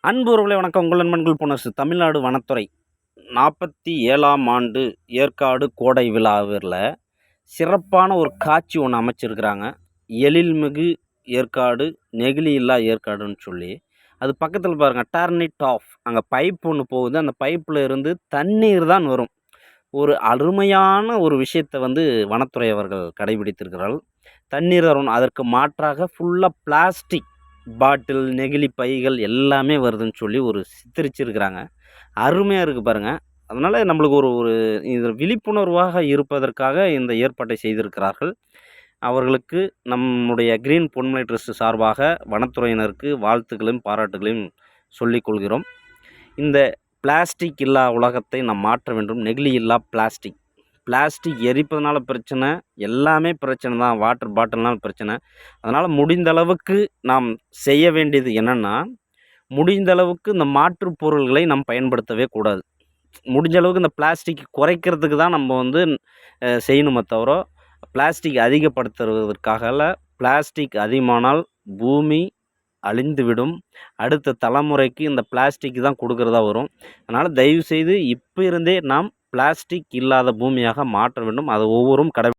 அன்புறவுகளே வணக்கம். உங்கள் நண்பர்கள் புனர்சு தமிழ்நாடு வனத்துறை 47ஆம் ஆண்டு ஏற்காடு கோடை விழாவில் சிறப்பான ஒரு காட்சி ஒன்று அமைச்சிருக்கிறாங்க. எழில்மிகு ஏற்காடு, நெகிழி இல்லா ஏற்காடுன்னு சொல்லி. அது பக்கத்தில் பாருங்கள், டர்னிட் ஆஃப், அங்கே பைப் ஒன்று போகுது. அந்த பைப்பில் இருந்து தண்ணீர் தான் வரும். ஒரு அருமையான ஒரு விஷயத்தை வனத்துறை அவர்கள் கடைபிடித்திருக்கிறார்கள். தண்ணீர் வரணும், அதற்கு மாற்றாக ஃபுல்லாக பிளாஸ்டிக் பாட்டில், நெகிழி பைகள் எல்லாமே வருதுன்னு சொல்லி ஒரு சித்தரிச்சிருக்கிறாங்க. அருமையாக இருக்குது பாருங்கள். அதனால் நம்மளுக்கு ஒரு ஒரு இது விழிப்புணர்வாக இருப்பதற்காக இந்த ஏற்பாட்டை செய்திருக்கிறார்கள். அவர்களுக்கு நம்முடைய கிரீன் பொன்மலை ட்ரஸ்ட் சார்பாக வனத்துறையினருக்கு வாழ்த்துக்களையும் பாராட்டுகளையும் சொல்லிக் கொள்கிறோம். இந்த பிளாஸ்டிக் இல்லா உலகத்தை நாம் மாற்ற வேண்டும். நெகிழி இல்லா பிளாஸ்டிக். பிளாஸ்டிக் எரிப்பதனால பிரச்சனை, எல்லாமே பிரச்சனை தான். வாட்டர் பாட்டில்னால் பிரச்சனை. அதனால் முடிந்த அளவுக்கு நாம் செய்ய வேண்டியது என்னென்னா, முடிந்த அளவுக்கு இந்த மாற்று பொருள்களை நாம் பயன்படுத்தவே கூடாது. முடிஞ்ச அளவுக்கு இந்த பிளாஸ்டிக் குறைக்கிறதுக்கு தான் நம்ம செய்யணுமே தவிர, பிளாஸ்டிக் அதிகப்படுத்துவதற்காக. பிளாஸ்டிக் அதிகமானால் பூமி அழிந்துவிடும். அடுத்த தலைமுறைக்கு இந்த பிளாஸ்டிக் தான் கொடுக்குறதா வரும். அதனால் தயவுசெய்து இப்போ இருந்தே நாம் பிளாஸ்டிக் இல்லாத பூமியாக மாற்ற வேண்டும். அதை ஒவ்வொருவரும்